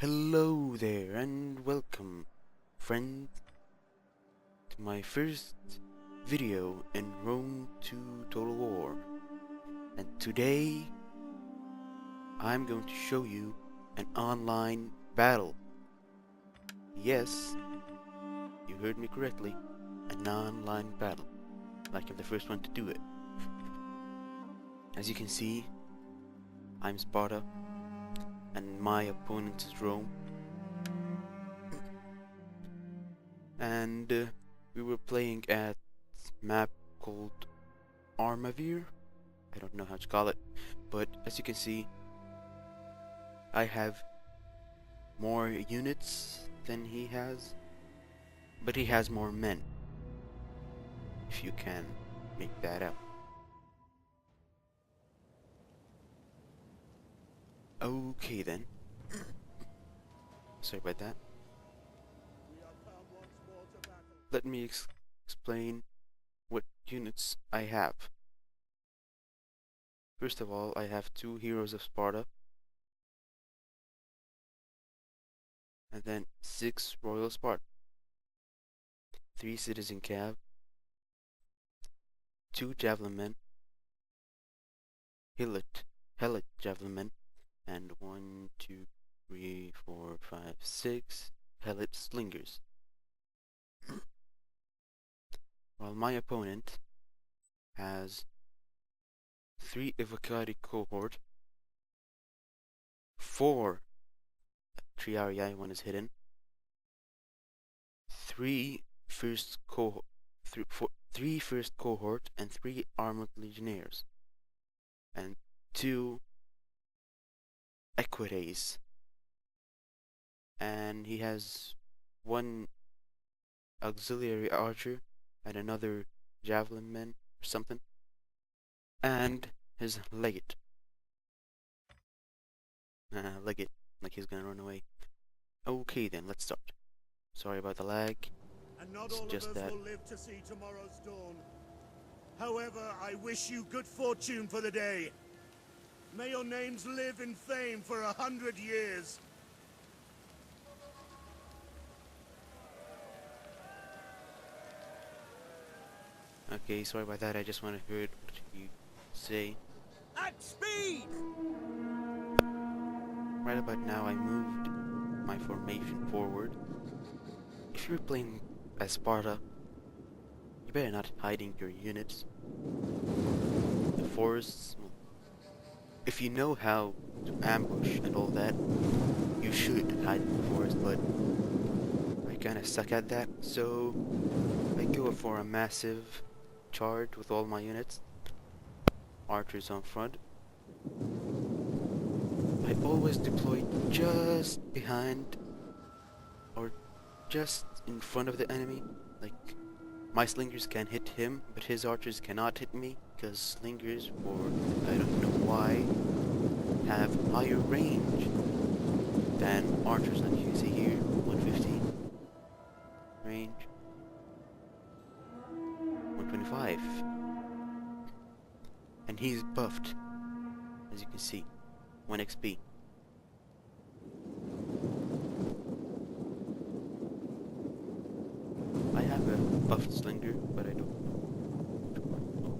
Hello there and welcome, friend, to my first video in Rome 2 Total War. And today, I'm going to show you an online battle. Yes, you heard me correctly, an online battle, like I'm the first one to do it. As you can see, I'm Sparta, and my opponent is Rome. And we were playing at map called Armavir. I don't know how to call it, but as you can see, I have more units than he has, but he has more men, if you can make that out. Okay then. Sorry about that. Let me explain what units I have. First of all, I have 2 heroes of Sparta, and then 6 royal Sparta, 3 citizen cav, 2 javelin men, helot javelin men, and 1, 2, 3, 4, 5, 6 helot slingers. While my opponent has 3 Evocati cohort, 4 Triarii, 1 is hidden, 3 first cohort, 3 first cohort, and 3 armored legionnaires, and 2 equites, and he has 1 auxiliary archer and another javelin man or something, and his legate. Legate, like he's gonna run away. Okay then, let's start. Sorry about the lag. And not It's all just of us that. will live to see tomorrow's dawn. However, I wish you good fortune for the day. May your names live in fame for 100 years. Okay, sorry about that. I just want to hear what you say. At speed! Right about now, I moved my formation forward. If you're playing as Sparta, you better not hiding your units. The forests, well, if you know how to ambush and all that, you should hide in the forest, but I kinda suck at that, so I go for a massive charge with all my units. Archers on front. I always deploy just behind or just in front of the enemy. Like, my slingers can hit him, but his archers cannot hit me, because slingers, or I don't know why, have higher range than archers. Like you can see here, 115 range, 125, and he's buffed, as you can see, 1 XP. I have a buffed slinger, but I don't know which one. Oh.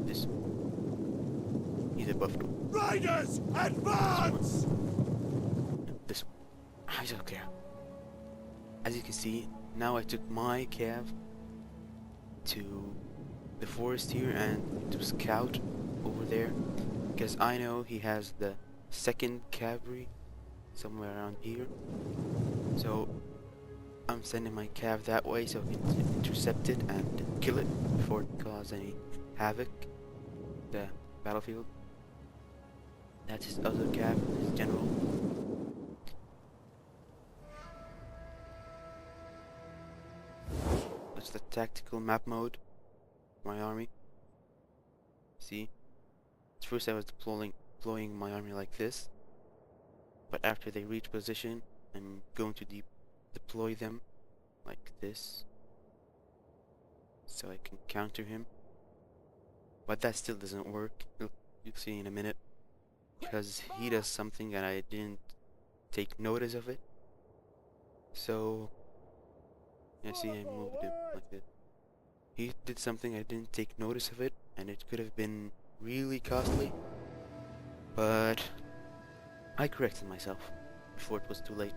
This one. He's a buffed one. Riders, advance! No, this one. I don't care. As you can see, now I took my cav to the forest here and to scout over there, because I know he has the 2nd cavalry somewhere around here. So I'm sending my cav that way so I can intercept it and kill it before it causes any havoc the battlefield. That's his other cav, his general. That's the tactical map mode for my army. See? At first I was deploying my army like this, but after they reach position, I'm going to deploy them like this, so I can counter him. But that still doesn't work. You'll see in a minute. Because he does something and I didn't take notice of it. So, you see, I moved him like this. He did something, I didn't take notice of it, and it could have been really costly. But I corrected myself before it was too late.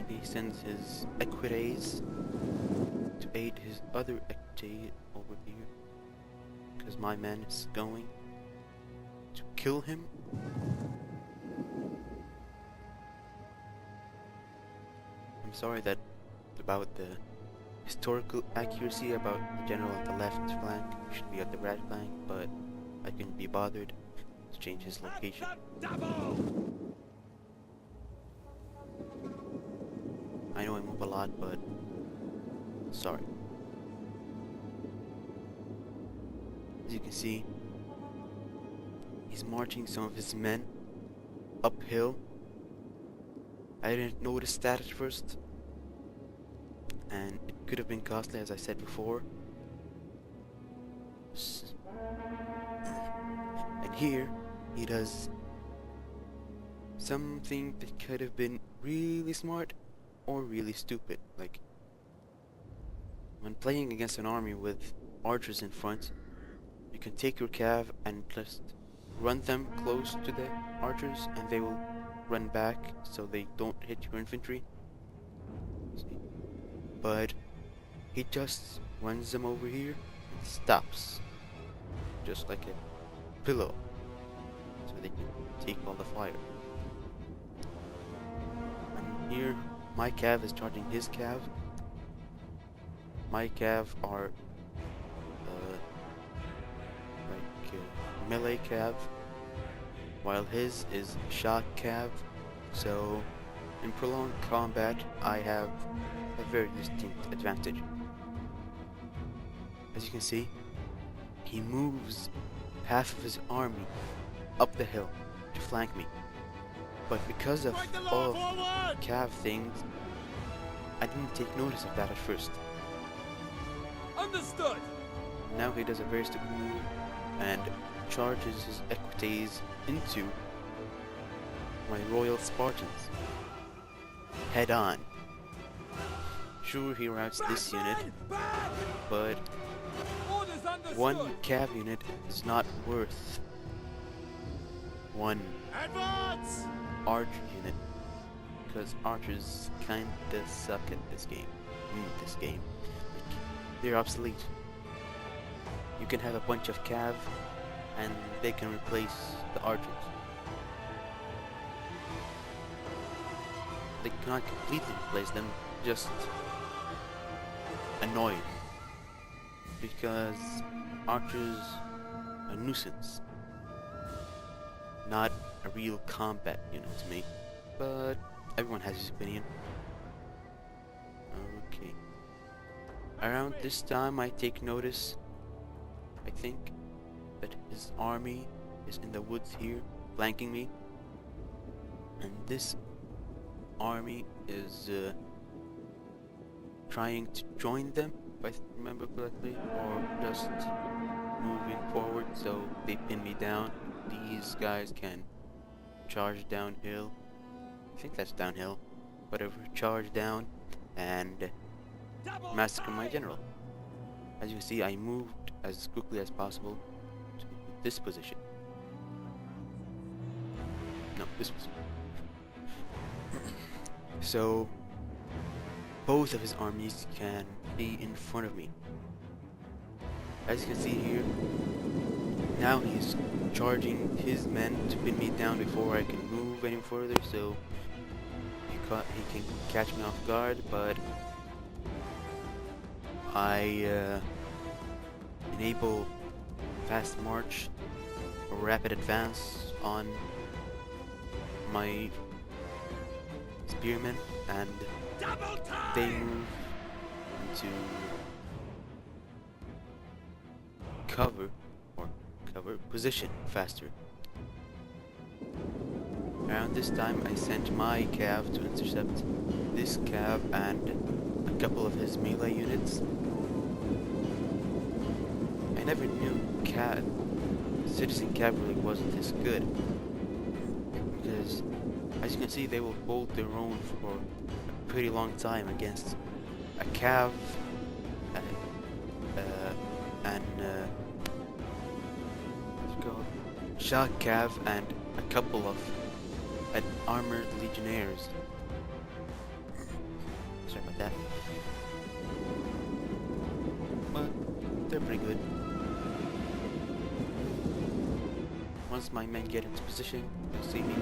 He sends his equites to aid his other equite over here, because my man is going to kill him. I'm sorry that about the historical accuracy about the general on the left flank should be at the right flank, but I couldn't be bothered to change his location. I know I move a lot, but sorry. As you can see, he's marching some of his men uphill. I didn't notice that at first, and it could have been costly, as I said before. And here he does something that could have been really smart or really stupid. Like, when playing against an army with archers in front, you can take your cav and just run them close to the archers and they will run back so they don't hit your infantry. See? But he just runs them over here and stops, just like a pillow, so they can take all the fire. And here my cav is charging his cav. My cav are melee cav, while his is shot cav. So in prolonged combat I have a very distinct advantage. As you can see, he moves half of his army up the hill to flank me, but because of all of cav things, I didn't take notice of that at first. Understood. Now he does a very stupid move and charges his equites into my royal Spartans head on. Sure, he routs this unit, but one cav unit is not worth one archer unit, because archers kinda suck at this game. Like, they're obsolete. You can have a bunch of cav and they can replace the archers. They cannot completely replace them, just annoy, because archers are a nuisance, not a real combat unit to me, but everyone has his opinion. Okay. Around this time I take notice, I think, that his army is in the woods here, flanking me, and this army is trying to join them, if I remember correctly, or just moving forward, so they pin me down. These guys can charge downhill, I think that's downhill, whatever, charge down and massacre my general. As you can see, I moved as quickly as possible to this position. No, this position. So both of his armies can be in front of me. As you can see here, now he's charging his men to pin me down before I can move any further, so he can catch me off guard, but I enable fast march or rapid advance on my spearmen, and they move into cover position faster. Around this time, I sent my cav to intercept this cav and a couple of his melee units. I never knew citizen cavalry wasn't this good, because as you can see, they will hold their own for a pretty long time against a cav and what's it called? Shock cav and a couple of armored legionnaires. Sorry about that. But they're pretty good. Once my men get into position, you'll see me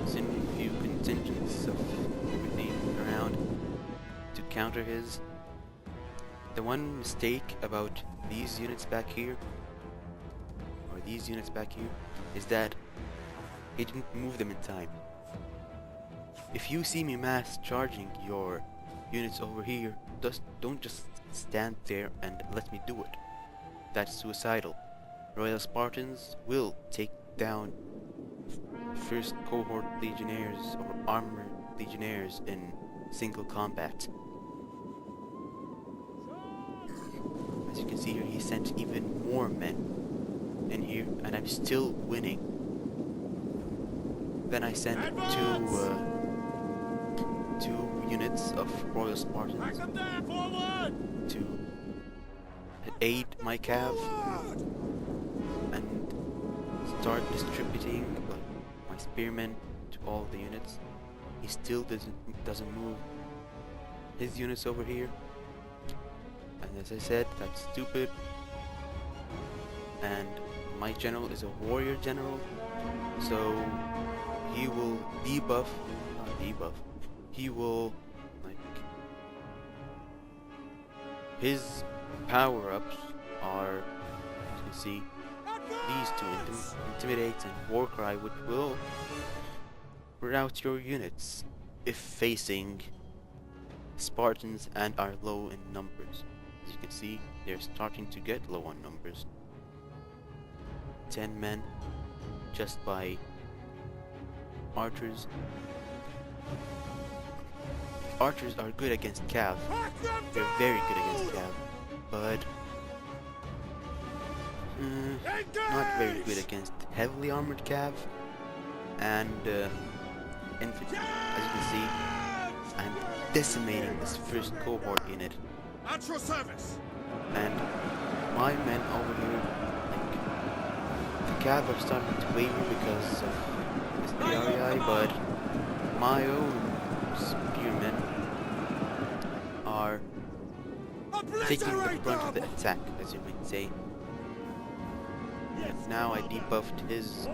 sending a few contingents of everything around to counter his. The one mistake about these units back here, is that he didn't move them in time. If you see me mass charging your units over here, don't just stand there and let me do it. That's suicidal. Royal Spartans will take down first cohort legionnaires or armored legionnaires in single combat. As you can see here, he sent even more men in here, and I'm still winning. Then I sent two units of Royal Spartans to aid my cav and start distributing my spearmen to all the units. He still doesn't move his units over here, and as I said, that's stupid. And my general is a warrior general, so he will he will, like, his power-ups are, as you can see, these two, Intimidate and Warcry, which will rout your units if facing Spartans and are low in numbers. As you can see, they're starting to get low on numbers. 10 men just by archers. Archers are good against cav. They're very good against cav, but not very good against heavily armored cav and infantry. As you can see, I'm decimating this first cohort unit. At your service. And my men over here, like, the cav are starting to waver because of this PRI, but my own spearmen are taking the brunt of the attack, as you might say. And now I debuffed his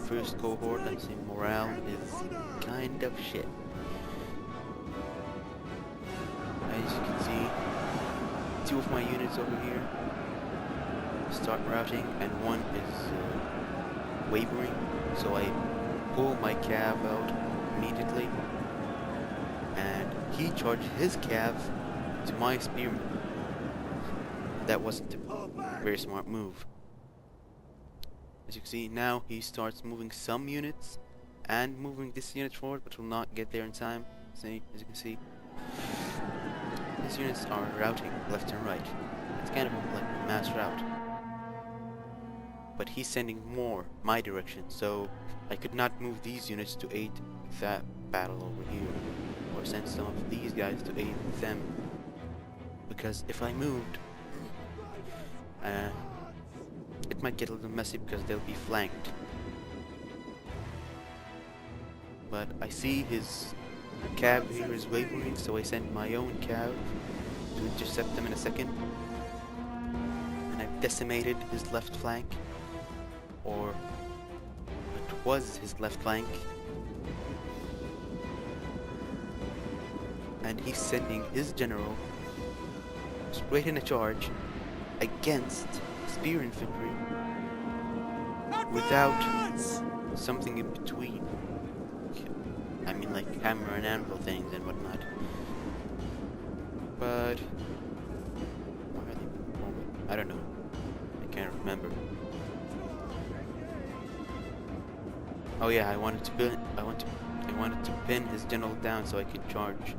first cohort, and his morale is kind of shit. As you can see, two of my units over here start routing, and one is wavering, so I pull my cav out immediately, and he charged his cav to my spearmen. That wasn't a very smart move. As you can see, now he starts moving some units and moving this unit forward, but will not get there in time. See, as you can see, these units are routing left and right. It's kind of like a mass rout. But he's sending more my direction, so I could not move these units to aid that battle over here, or send some of these guys to aid them. Because if I moved, it might get a little messy because they'll be flanked. But I see his cav here is wavering, so I send my own cav to intercept them in a second. And I've decimated his left flank, or it was his left flank. And he's sending his general straight in a charge against spear infantry without something in between. I mean, like hammer and anvil things and whatnot. But why are they moving forward? I don't know. I can't remember. Oh yeah, I wanted to pin his general down so I could charge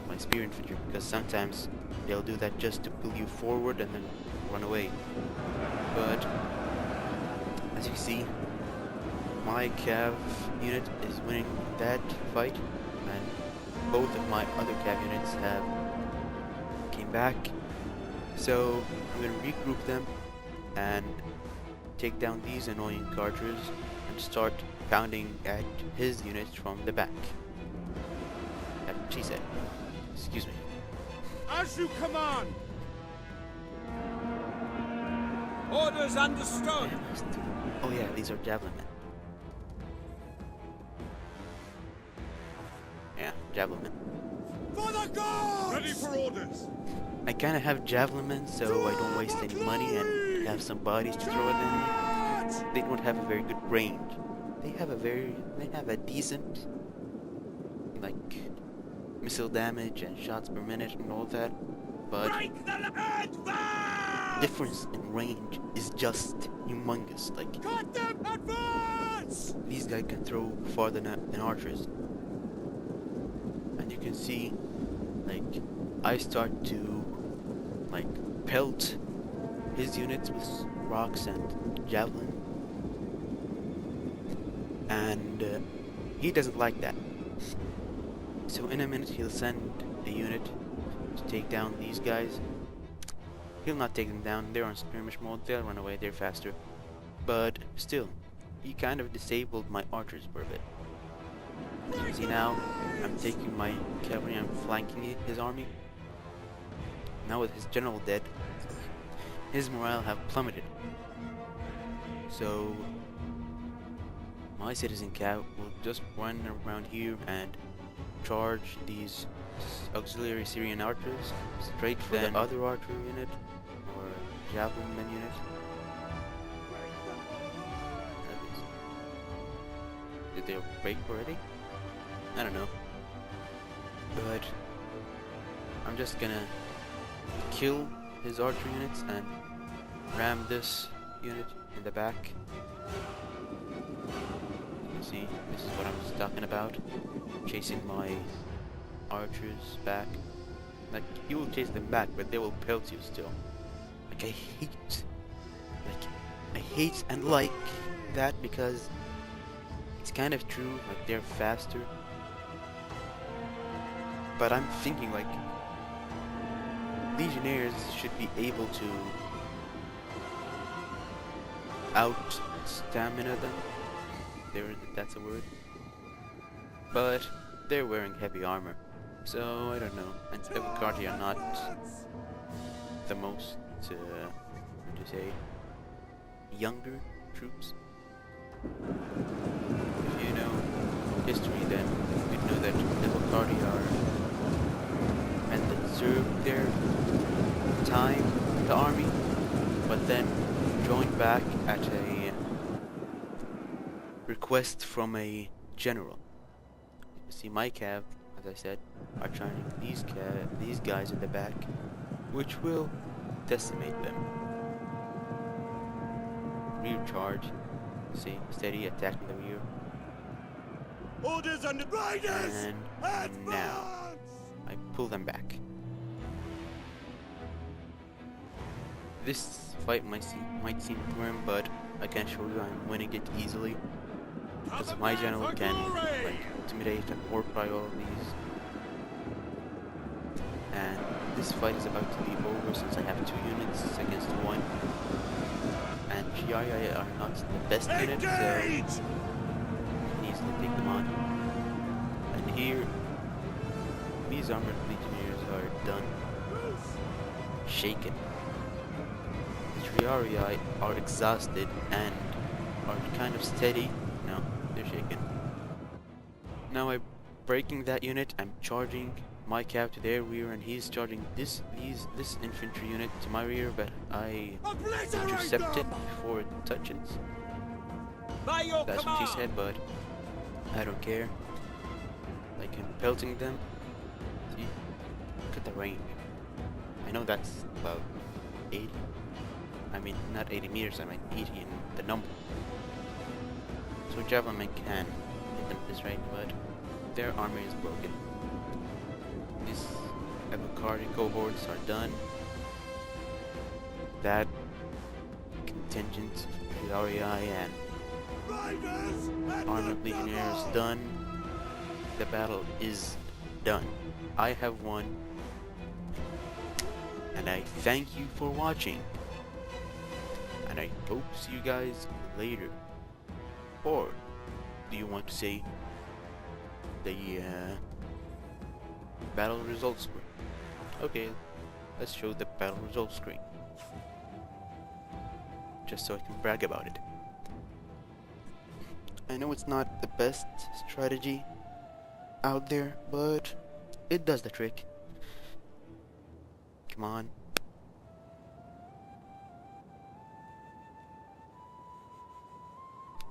my spear infantry, because sometimes they'll do that just to pull you forward and then run away. But as you see, my cav unit is winning that fight, and both of my other cav units have came back. So I'm gonna regroup them and take down these annoying archers and start pounding at his units from the back. That's what she said. Excuse me. As you command! Orders understood. Oh yeah, these are javelin men. Yeah, javelin men. For the gods! Ready for orders! I kinda have javelin men so I don't waste any money and have some bodies to throw at the enemy. They don't have a very good range. They have a decent, like, missile damage and shots per minute and all that, but the difference in range is just humongous. Like, Cut them! Advance! these guys can throw farther than archers. And you can see, like, I start to, like, pelt his units with rocks and javelin. And he doesn't like that. So in a minute he'll send a unit to take down these guys. He'll not take them down, they're on skirmish mode, they'll run away, they're faster. But still, he kind of disabled my archers for a bit. As you can see now, I'm taking my cavalry, I'm flanking his army. Now with his general dead, his morale have plummeted. So my citizen cav will just run around here and charge these auxiliary Syrian archers straight for the other archer unit or javelin men unit. Did they break already? I don't know. But I'm just gonna kill his archer units and ram this unit in the back. See, this is what I'm talking about. Chasing my archers back. Like, you will chase them back, but they will pelt you still. Like, I hate and like that, because it's kind of true, like, they're faster. But I'm thinking, like, legionnaires should be able to out-stamina them. That's a word. But they're wearing heavy armor, so I don't know. And Evocardi are not the most, what do you say, younger troops. If you know history, then you'd know that Evocardi are men that served their time in the army, but then joined back at a request from a general. You see, my cav, as I said, are trying these guys in the back, which will decimate them. Rear charge. See, steady attack in the rear. Orders and riders! And now I pull them back. This fight might seem grim, but I can show you I'm winning it easily. Because my general can, like, intimidate and warpry all of these. And this fight is about to be over since I have 2 units against 1. And GII are not the best unit, so I can easily take them on. And here, these armored legionnaires are done. Shaken. The Triarii are exhausted and are kind of steady. No, they're shaken. Now I'm breaking that unit, I'm charging my cav to their rear, and he's charging this infantry unit to my rear, but I intercept it before it touches. That's what she said, but I don't care. Like, I'm pelting them. See? Look at the range. I know that's about 80. I mean, not 80 meters, I mean 80 in the number. So So javelin can hit them at this rate, but their armor is broken. These Evocari cohorts are done. That contingent of Ilarii and Riders at armored the legionnaires double! done. The battle is done. I have won. And I thank you for watching. And I hope to see you guys later. Or do you want to say the battle results screen? Okay, let's show the battle results screen. Just so I can brag about it. I know it's not the best strategy out there, but it does the trick. Come on.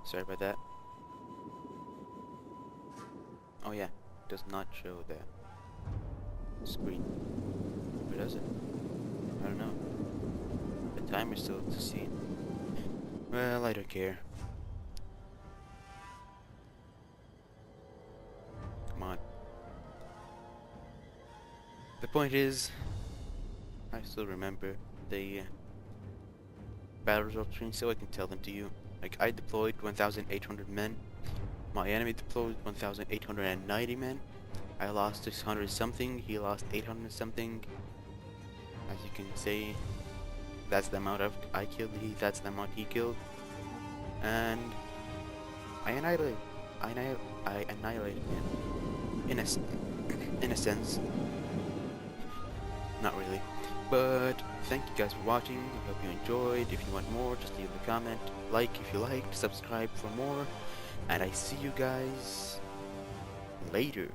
Sorry about that. Oh yeah, it does not show the screen. Or does it? I don't know. The timer's still to see. Well, I don't care. Come on. The point is, I still remember the battle results screen, so I can tell them to you. Like, I deployed 1,800 men. My enemy deployed 1,890 men. I lost 600 something. He lost 800 something. As you can see, that's the amount I killed. That's the amount he killed. And I annihilated him. In a sense. Not really. But thank you guys for watching. I hope you enjoyed. If you want more, just leave a comment. Like if you liked, subscribe for more. And I see you guys later.